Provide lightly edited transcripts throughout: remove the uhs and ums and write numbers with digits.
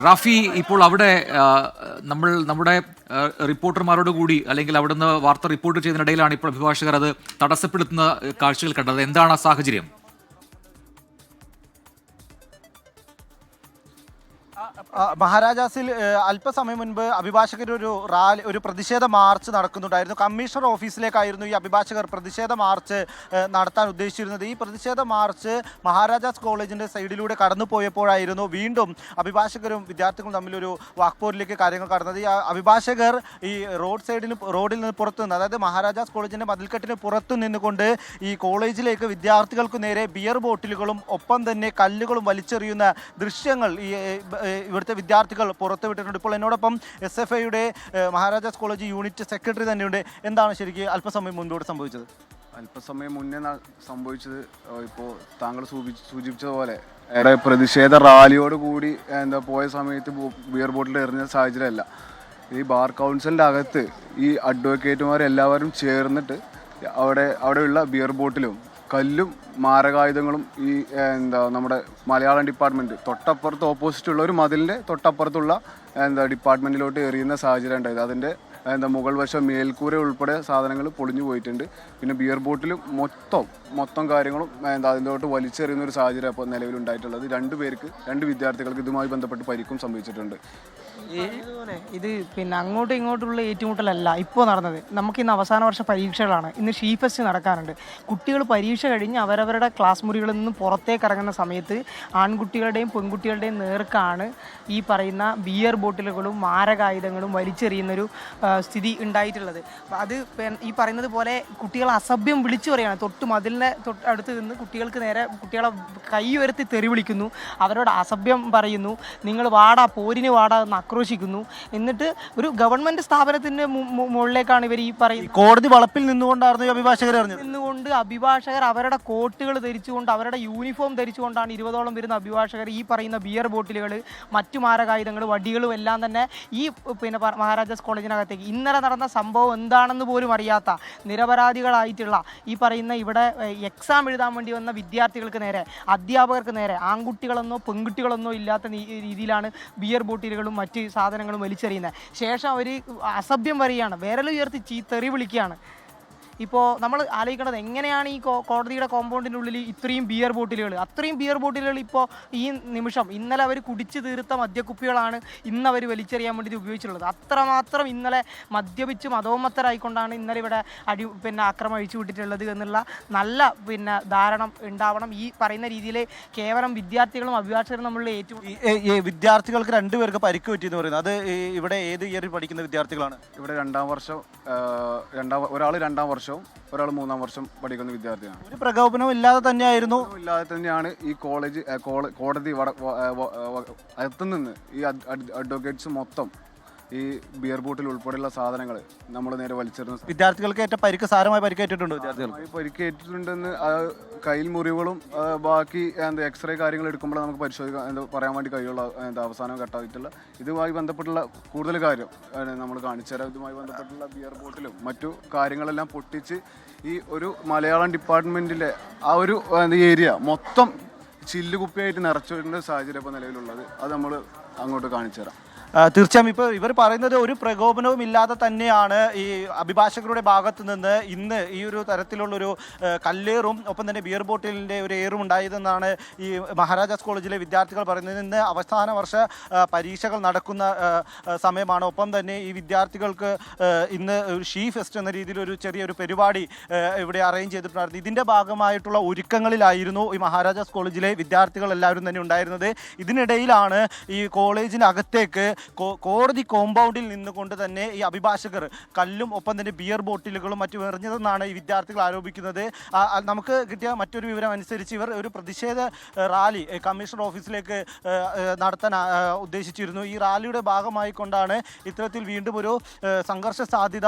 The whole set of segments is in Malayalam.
റാഫി, ഇപ്പോൾ അവിടെ നമ്മുടെ റിപ്പോർട്ടർമാരോട് കൂടി അല്ലെങ്കിൽ അവിടുന്ന് വാർത്ത റിപ്പോർട്ട് ചെയ്യുന്നതിനിടയിലാണ് ഇപ്പോൾ അഭിഭാഷകർ അത് തടസ്സപ്പെടുത്തുന്ന കാഴ്ചകൾ കണ്ടത്. എന്താണ് ആ സാഹചര്യം? മഹാരാജാസിൽ അല്പസമയം മുൻപ് അഭിഭാഷകർ ഒരു പ്രതിഷേധ മാർച്ച് നടക്കുന്നുണ്ടായിരുന്നു. കമ്മീഷണർ ഓഫീസിലേക്കായിരുന്നു ഈ അഭിഭാഷകർ പ്രതിഷേധ മാർച്ച് നടത്താൻ ഉദ്ദേശിച്ചിരുന്നത്. ഈ പ്രതിഷേധ മാർച്ച് മഹാരാജാസ് കോളേജിൻ്റെ സൈഡിലൂടെ കടന്നു പോയപ്പോഴായിരുന്നു വീണ്ടും അഭിഭാഷകരും വിദ്യാർത്ഥികളും തമ്മിലൊരു വാക്പോരിലേക്ക് കാര്യങ്ങൾ കടന്നത്. ഈ അഭിഭാഷകർ ഈ റോഡിൽ നിന്ന് പുറത്തു നിന്ന്, അതായത് മഹാരാജാസ് കോളേജിൻ്റെ മതിൽക്കെട്ടിന് പുറത്തു നിന്നുകൊണ്ട് ഈ കോളേജിലേക്ക് വിദ്യാർത്ഥികൾക്ക് നേരെ ബിയർ ബോട്ടിലുകളും ഒപ്പം തന്നെ കല്ലുകളും വലിച്ചെറിയുന്ന ദൃശ്യങ്ങൾ ഇവിടുത്തെ വിദ്യാർത്ഥികൾ പുറത്തുവിട്ടിട്ടുണ്ട്. ഇപ്പോൾ എന്നോടൊപ്പം SFIയുടെ മഹാരാജാസ് കോളേജ് യൂണിറ്റ് സെക്രട്ടറി തന്നെയുണ്ട്. എന്താണ് ശരിക്കും അല്പസമയം മുൻപോട്ട് സംഭവിച്ചത്? അല്പസമയം മുന്നേ സംഭവിച്ചത് ഇപ്പോൾ താങ്കൾ സൂചിപ്പിച്ചതുപോലെ പ്രതിഷേധ റാലിയോട് കൂടി പോയ സമയത്ത് ബിയർ ബോട്ടിൽ എറിഞ്ഞ സാഹചര്യമല്ല. ഈ ബാർ കൗൺസിലിൻ്റെ അകത്ത് ഈ അഡ്വക്കേറ്റുമാരെല്ലാവരും ചേർന്നിട്ട് അവിടെയുള്ള ബിയർ ബോട്ടിലും കല്ലും മാരകായുധങ്ങളും ഈ നമ്മുടെ മലയാളം ഡിപ്പാർട്ട്മെൻറ്റ് തൊട്ടപ്പുറത്ത് ഓപ്പോസിറ്റുള്ള ഒരു മതിലിൻ്റെ തൊട്ടപ്പുറത്തുള്ള ഡിപ്പാർട്ട്മെൻറ്റിലോട്ട് എറിയുന്ന സാഹചര്യം ഉണ്ടായത്. അതിൻ്റെ മുകൾ വശം മേൽക്കൂര ഉൾപ്പെടെ സാധനങ്ങൾ പൊളിഞ്ഞു പോയിട്ടുണ്ട്. പിന്നെ ബിയർ ബോട്ടിലും മൊത്തം കാര്യങ്ങളും അതിലോട്ട് വലിച്ചെറിയുന്ന ഒരു സാഹചര്യം അപ്പോൾ നിലവിലുണ്ടായിട്ടുള്ളത്. രണ്ട് വിദ്യാർത്ഥികൾക്ക് ഇതുമായി ബന്ധപ്പെട്ട് പരിക്കും സംഭവിച്ചിട്ടുണ്ട്. ഇത് പിന്നെ അങ്ങോട്ടും ഇങ്ങോട്ടുള്ള ഏറ്റുമുട്ടലല്ല ഇപ്പോൾ നടന്നത്. നമുക്കിന്ന് അവസാന വർഷ പരീക്ഷകളാണ്. ഇന്ന് ഷീ ഫെസ്റ്റ് നടക്കാറുണ്ട്. കുട്ടികൾ പരീക്ഷ കഴിഞ്ഞ് അവരവരുടെ ക്ലാസ് മുറികളിൽ നിന്ന് പുറത്തേക്ക് ഇറങ്ങുന്ന സമയത്ത് ആൺകുട്ടികളുടെയും പെൺകുട്ടികളുടെയും നേർക്കാണ് ഈ പറയുന്ന ബിയർ ബോട്ടിലുകളും മാരകായുധങ്ങളും വലിച്ചെറിയുന്നൊരു സ്ഥിതി ഉണ്ടായിട്ടുള്ളത്. അത് ഈ പറയുന്നത് പോലെ കുട്ടികളെ അസഭ്യം വിളിച്ചു പറയുകയാണ്. മതിലിനെ അടുത്ത് നിന്ന് കുട്ടികളെ കൈ ഉയർത്തി തെറി വിളിക്കുന്നു, അവരോട് അസഭ്യം പറയുന്നു, നിങ്ങൾ പോരിന് വാടാ എന്ന് ആക്രോശിക്കുന്നു. എന്നിട്ട് ഒരു ഗവൺമെന്റ് സ്ഥാപനത്തിന്റെ മുകളിലേക്കാണ് ഇവർ ഈ പറയുന്നത്. കോടതി വളപ്പിൽ നിന്നുകൊണ്ടായിരുന്നു ഈ അഭിഭാഷകർ നിന്നുകൊണ്ട് അഭിഭാഷകർ അവരുടെ കോട്ടുകൾ ധരിച്ചുകൊണ്ട് അവരുടെ യൂണിഫോം ധരിച്ചുകൊണ്ടാണ് 20ഓളം വരുന്ന അഭിഭാഷകർ ഈ പറയുന്ന ബിയർ ബോട്ടിലുകൾ മറ്റു മാരകായുധങ്ങൾ വടികളും എല്ലാം തന്നെ ഈ മഹാരാജാസ് കോളേജിനകത്തേക്ക് ഇന്നലെ നടന്ന സംഭവം എന്താണെന്ന് പോലും അറിയാത്ത നിരപരാധികളായിട്ടുള്ള ഈ പറയുന്ന ഇവിടെ എക്സാം എഴുതാൻ വേണ്ടി വന്ന വിദ്യാർത്ഥികൾക്ക് നേരെ, അധ്യാപകർക്ക് നേരെ, ആൺകുട്ടികളെന്നോ പെൺകുട്ടികളെന്നോ ഇല്ലാത്ത രീതിയിലാണ് ബിയർ ബോട്ടിലുകളും മറ്റ് സാധനങ്ങളും വലിച്ചെറിയുന്നത്. ശേഷം അവർ അസഭ്യം പറയുകയാണ്, വിരലുയർത്തി തെറി വിളിക്കുകയാണ്. ഇപ്പോൾ നമ്മൾ ആലോചിക്കേണ്ടത് എങ്ങനെയാണ് ഈ കോടതിയുടെ കോമ്പൗണ്ടിനുള്ളിൽ അത്രയും ബിയർ ബോട്ടിലുകൾ ഇപ്പോൾ ഈ നിമിഷം ഇന്നലെ അവർ കുടിച്ചു തീർത്ത മദ്യക്കുപ്പികളാണ് ഇന്ന് അവർ വലിച്ചെറിയാൻ വേണ്ടി ഉപയോഗിച്ചിട്ടുള്ളത്. അത്രമാത്രം ഇന്നലെ മദ്യപിച്ച് മതോന്മത്തരായിക്കൊണ്ടാണ് ഇന്നലെ ഇവിടെ ആക്രമണം അഴിച്ചു വിട്ടിട്ടുള്ളത് എന്നുള്ള നല്ല ധാരണ ഉണ്ടാവണം. ഈ പറയുന്ന രീതിയിൽ കേവലം വിദ്യാർത്ഥികളും അഭിഭാഷകരും തമ്മിലുള്ള വിദ്യാർത്ഥികൾക്ക് രണ്ടുപേർക്ക് പരിക്ക് പറ്റിയെന്ന് പറയുന്നത്, അത് ഇവിടെ ഏത് ഇയറിൽ പഠിക്കുന്ന വിദ്യാർത്ഥികളാണ്? ഇവിടെ ഒരാൾ രണ്ടാം വർഷം, ഒരാൾ 3ാം വർഷം പഠിക്കുന്ന വിദ്യാർത്ഥിയാണ്. ഒരു പ്രകോപനവും ഇല്ലാതെ തന്നെയാണ് ഈ കോടതി അകത്തുനിന്ന് ഈ അഡ്വക്കേറ്റ്സ് മൊത്തം ഈ ബിയർ ബോട്ടിൽ ഉൾപ്പെടെയുള്ള സാധനങ്ങൾ നമ്മൾ നേരെ വലിച്ചെറിഞ്ഞ വിദ്യാർത്ഥികൾക്ക് ഏറ്റ പരിക്ക് സാരമായി പരിക്കേറ്റിട്ടുണ്ട്. പരിക്കേറ്റിട്ടുണ്ടെന്ന് കയ്യിൽ മുറിവുകളും ബാക്കി എക്സ്റേ കാര്യങ്ങൾ എടുക്കുമ്പോൾ നമുക്ക് പരിശോധിക്കാൻ പറയാൻ വേണ്ടി കഴിയുള്ള അവസാനം ഘട്ടമായിട്ടുള്ള ഇതുമായി ബന്ധപ്പെട്ടുള്ള കൂടുതൽ കാര്യം നമ്മൾ കാണിച്ചു തരാം. ഇതുമായി ബന്ധപ്പെട്ടുള്ള ബിയർ ബോട്ടിലും മറ്റു കാര്യങ്ങളെല്ലാം പൊട്ടിച്ച് ഈ ഒരു മലയാളം ഡിപ്പാർട്ട്മെൻറ്റിലെ ആ ഒരു ഏരിയ മൊത്തം ചില്ലുകുപ്പിയായിട്ട് നിറച്ചിട്ടുള്ള സാഹചര്യം ഇപ്പോൾ നിലവിലുള്ളത്. അത് നമ്മൾ അങ്ങോട്ട് കാണിച്ചു തരാം. തീർച്ചയായും ഇപ്പോൾ ഇവർ പറയുന്നത് ഒരു പ്രകോപനവും ഇല്ലാതെ തന്നെയാണ് ഈ അഭിഭാഷകരുടെ ഭാഗത്ത് നിന്ന് ഇന്ന് ഈ ഒരു തരത്തിലുള്ളൊരു കല്ലേറും ഒപ്പം തന്നെ ബിയർ ബോട്ടിലിൻ്റെ ഒരു ഏറും ഉണ്ടായതെന്നാണ് ഈ മഹാരാജാസ് കോളേജിലെ വിദ്യാർത്ഥികൾ പറയുന്നത്. ഇന്ന് അവസാന വർഷ പരീക്ഷകൾ നടക്കുന്ന സമയമാണ്. ഒപ്പം തന്നെ ഈ വിദ്യാർത്ഥികൾക്ക് ഇന്ന് ഒരു ഷീ ഫെസ്റ്റ് എന്ന രീതിയിൽ ഒരു ചെറിയൊരു പരിപാടി ഇവിടെ അറേഞ്ച് ചെയ്തിട്ടുണ്ടായിരുന്നു. ഇതിൻ്റെ ഭാഗമായിട്ടുള്ള ഒരുക്കങ്ങളിലായിരുന്നു ഈ മഹാരാജാസ് കോളേജിലെ വിദ്യാർത്ഥികൾ എല്ലാവരും തന്നെ ഉണ്ടായിരുന്നത്. ഇതിനിടയിലാണ് ഈ കോളേജിനകത്തേക്ക് കോടതി കോമ്പൗണ്ടിൽ നിന്നുകൊണ്ട് തന്നെ ഈ അഭിഭാഷകർ കല്ലും ഒപ്പം തന്നെ ബിയർ ബോട്ടിലുകളും മറ്റും എറിഞ്ഞതെന്നാണ് ഈ വിദ്യാർത്ഥികൾ ആരോപിക്കുന്നത്. നമുക്ക് കിട്ടിയ മറ്റൊരു വിവരം അനുസരിച്ച് ഇവർ ഒരു പ്രതിഷേധ റാലി കമ്മീഷണർ ഓഫീസിലേക്ക് നടത്താൻ ഉദ്ദേശിച്ചിരുന്നു. ഈ റാലിയുടെ ഭാഗമായിക്കൊണ്ടാണ് ഇത്തരത്തിൽ വീണ്ടും ഒരു സംഘർഷ സാധ്യത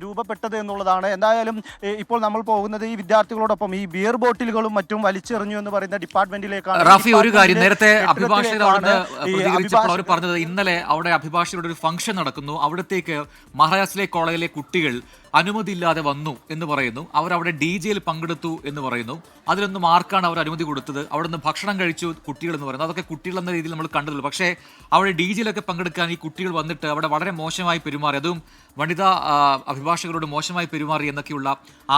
രൂപപ്പെട്ടത് എന്നുള്ളതാണ്. എന്തായാലും ഇപ്പോൾ നമ്മൾ പോകുന്നത് ഈ വിദ്യാർത്ഥികളോടൊപ്പം ഈ ബിയർ ബോട്ടിലുകളും മറ്റും വലിച്ചെറിഞ്ഞു എന്ന് പറയുന്ന ഡിപ്പാർട്ട്മെന്റിലേക്കാണ്. റാഫി, ഒരു കാര്യം നേരത്തെ അഭിഭാഷകർ പറഞ്ഞത് ഇന്നലെ അവിടെ അഭിഭാഷകരുടെ ഒരു ഫംഗ്ഷൻ നടക്കുന്നു. അവിടത്തേക്ക് മഹാരാഷ്ട്രയിലെ കോളേജിലെ കുട്ടികൾ അനുമതിയില്ലാതെ വന്നു എന്ന് പറയുന്നു. അവരവിടെ DJ-യിൽ പങ്കെടുത്തു എന്ന് പറയുന്നു. അതിലൊന്നും ആർക്കാണ് അവർ അനുമതി കൊടുത്തത്? അവിടെ നിന്ന് ഭക്ഷണം കഴിച്ചു കുട്ടികൾ എന്ന് പറയുന്നത്. അതൊക്കെ കുട്ടികൾ എന്ന രീതിയിൽ നമ്മൾ കണ്ടതുള്ളൂ. പക്ഷേ അവിടെ DJ-യിലൊക്കെ പങ്കെടുക്കാൻ ഈ കുട്ടികൾ വന്നിട്ട് അവിടെ വളരെ മോശമായി പെരുമാറി, അതും വനിതാ അഭിഭാഷകരോട് മോശമായി പെരുമാറി എന്നൊക്കെയുള്ള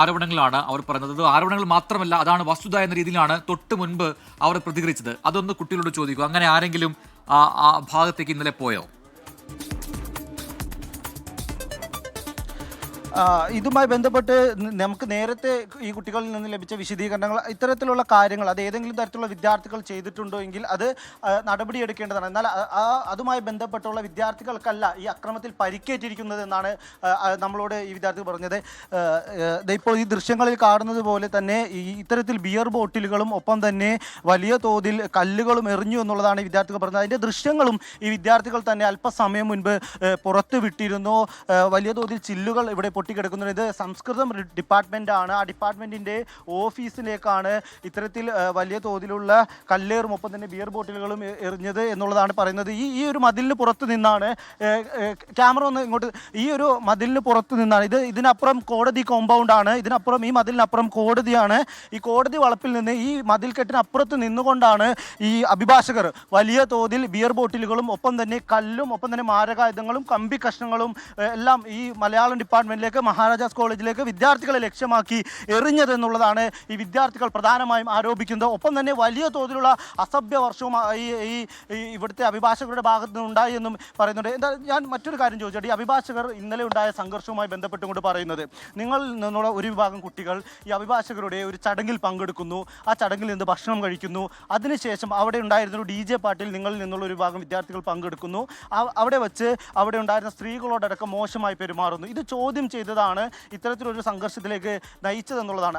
ആരോപണങ്ങളാണ് അവർ പറയുന്നത്. അത് ആരോപണങ്ങൾ മാത്രമല്ല, അതാണ് വസ്തുത എന്ന രീതിയിലാണ് തൊട്ട് മുൻപ് അവർ പ്രതികരിച്ചത്. അതൊന്ന് കുട്ടികളോട് ചോദിക്കും. അങ്ങനെ ആരെങ്കിലും ആ ഭാഗത്തേക്ക് ഇന്നലെ പോയോ? ഇതുമായി ബന്ധപ്പെട്ട് നമുക്ക് നേരത്തെ ഈ കുട്ടികളിൽ നിന്ന് ലഭിച്ച വിശദീകരണങ്ങൾ, ഇത്തരത്തിലുള്ള കാര്യങ്ങൾ അത് ഏതെങ്കിലും തരത്തിലുള്ള വിദ്യാർത്ഥികൾ ചെയ്തിട്ടുണ്ടോ എങ്കിൽ അത് നടപടിയെടുക്കേണ്ടതാണ്. എന്നാൽ അതുമായി ബന്ധപ്പെട്ടുള്ള വിദ്യാർത്ഥികൾക്കല്ല ഈ അക്രമത്തിൽ പരിക്കേറ്റിരിക്കുന്നത് എന്നാണ് നമ്മളോട് ഈ വിദ്യാർത്ഥി പറഞ്ഞത്. ഇപ്പോൾ ഈ ദൃശ്യങ്ങളിൽ കാണുന്നത് പോലെ തന്നെ ഇത്തരത്തിൽ ബിയർ ബോട്ടിലുകളും ഒപ്പം തന്നെ വലിയ തോതിൽ കല്ലുകളും എറിഞ്ഞു എന്നുള്ളതാണ് ഈ വിദ്യാർത്ഥികൾ പറഞ്ഞത്. അതിൻ്റെ ദൃശ്യങ്ങളും ഈ വിദ്യാർത്ഥികൾ തന്നെ അല്പസമയം മുൻപ് പുറത്തു വിട്ടിരുന്നു. വലിയ തോതിൽ ചില്ലുകൾ ഇവിടെ പൊട്ടിക്കിടക്കുന്നത്. ഇത് സംസ്കൃതം ഡിപ്പാർട്ട്മെൻറ്റാണ്. ആ ഡിപ്പാർട്ട്മെൻറ്റിൻ്റെ ഓഫീസിലേക്കാണ് ഇത്തരത്തിൽ വലിയ തോതിലുള്ള കല്ലേറും ഒപ്പം തന്നെ ബിയർ ബോട്ടിലുകളും എറിഞ്ഞത് എന്നുള്ളതാണ് പറയുന്നത്. ഈ ഒരു മതിലിന് പുറത്ത് നിന്നാണ്, ക്യാമറ ഒന്ന് ഇങ്ങോട്ട്, ഈ ഒരു മതിലിന് പുറത്ത് നിന്നാണ് ഇതിനപ്പുറം കോടതി കോമ്പൗണ്ടാണ്, ഇതിനപ്പുറം ഈ മതിലിനപ്പുറം കോടതിയാണ്. ഈ കോടതി വളപ്പിൽ നിന്ന് ഈ മതിൽക്കെട്ടിനപ്പുറത്ത് നിന്നുകൊണ്ടാണ് ഈ അഭിഭാഷകർ വലിയ തോതിൽ ബിയർ ബോട്ടിലുകളും ഒപ്പം തന്നെ കല്ലും ഒപ്പം തന്നെ മാരകായുധങ്ങളും കമ്പി കഷ്ണങ്ങളും എല്ലാം ഈ മലയാളം ഡിപ്പാർട്ട്മെൻറ്റിലേക്ക്, മഹാരാജാസ് കോളേജിലേക്ക് വിദ്യാർത്ഥികളെ ലക്ഷ്യമാക്കി എറിഞ്ഞതെന്നുള്ളതാണ് ഈ വിദ്യാർത്ഥികൾ പ്രധാനമായും ആരോപിക്കുന്നത്. ഒപ്പം തന്നെ വലിയ തോതിലുള്ള അസഭ്യ വർഷവും ഈ ഇവിടുത്തെ അഭിഭാഷകരുടെ ഭാഗത്ത് നിന്ന് ഉണ്ടായി എന്നും പറയുന്നുണ്ട്. എന്താ, ഞാൻ മറ്റൊരു കാര്യം ചോദിച്ചോട്ടെ, ഈ അഭിഭാഷകർ ഇന്നലെ ഉണ്ടായ സംഘർഷവുമായി ബന്ധപ്പെട്ടുകൊണ്ട് പറയുന്നത്, നിങ്ങളിൽ നിന്നുള്ള ഒരു വിഭാഗം കുട്ടികൾ ഈ അഭിഭാഷകരുടെ ഒരു ചടങ്ങിൽ പങ്കെടുക്കുന്നു, ആ ചടങ്ങിൽ നിന്ന് ഭക്ഷണം കഴിക്കുന്നു, അതിനുശേഷം അവിടെ ഉണ്ടായിരുന്ന ഒരു DJ പാർട്ടിയിൽ നിങ്ങളിൽ നിന്നുള്ള ഒരു വിഭാഗം വിദ്യാർത്ഥികൾ പങ്കെടുക്കുന്നു, അവിടെ വെച്ച് അവിടെ ഉണ്ടായിരുന്ന സ്ത്രീകളോടടക്കം മോശമായി പെരുമാറുന്നു. ഇത് ചോദ്യം ചെയ്തതാണ് ഇത്തരത്തിലൊരു സംഘർഷത്തിലേക്ക് നയിച്ചതെന്നുള്ളതാണ്.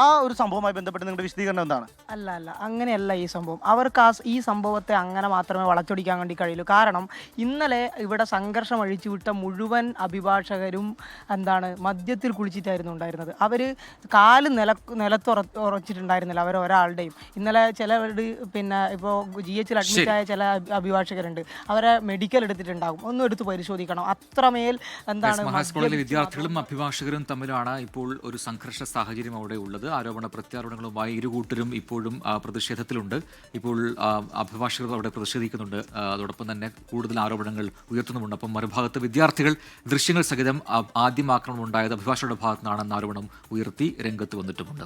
ആ ഒരു സംഭവവുമായി ബന്ധപ്പെട്ട് നിങ്ങളുടെ വിശദീകരണം എന്താണ്? അല്ല അങ്ങനെയല്ല ഈ സംഭവം. അവർക്ക് ഈ സംഭവത്തെ അങ്ങനെ മാത്രമേ വളച്ചൊടിക്കാൻ വേണ്ടി കഴിയുള്ളൂ. കാരണം ഇന്നലെ ഇവിടെ സംഘർഷം അഴിച്ചുവിട്ട മുഴുവൻ അഭിഭാഷകരും മദ്യത്തിൽ കുളിച്ചിട്ടായിരുന്നു ഉണ്ടായിരുന്നത്. അവർ കാല് നിലത്ത് ഉറച്ചിട്ടുണ്ടായിരുന്നില്ല അവരൊരാളുടെയും. ഇന്നലെ ചിലവരുടെ ഇപ്പോൾ GH-ൽ അഡ്മിറ്റ് ആയ ചില അഭിഭാഷകരുണ്ട്, അവരെ മെഡിക്കൽ എടുത്തിട്ടുണ്ടാകും. ഒന്നും എടുത്ത് പരിശോധിക്കണം. അത്രമേൽ വിദ്യാർത്ഥികളും അഭിഭാഷകരും തമ്മിലാണ് ഇപ്പോൾ ഒരു സംഘർഷ സാഹചര്യം അവിടെ ഉള്ളത്. ആരോപണ പ്രത്യാരോപണങ്ങളുമായി ഇരുകൂട്ടരും ഇപ്പോഴും പ്രതിഷേധത്തിലുണ്ട്. ഇപ്പോൾ അഭിഭാഷകർ അവിടെ പ്രതിഷേധിക്കുന്നുണ്ട്. അതോടൊപ്പം തന്നെ കൂടുതൽ ആരോപണങ്ങൾ ഉയർത്തുന്നുമുണ്ട്. അപ്പം മറുഭാഗത്ത് വിദ്യാർത്ഥികൾ ദൃശ്യങ്ങൾ സഹിതം ആദ്യം ആക്രമണം ഉണ്ടായത് അഭിഭാഷകരുടെ ഭാഗത്തു നിന്നാണെന്ന ആരോപണം ഉയർത്തി രംഗത്ത് വന്നിട്ടുമുണ്ട്.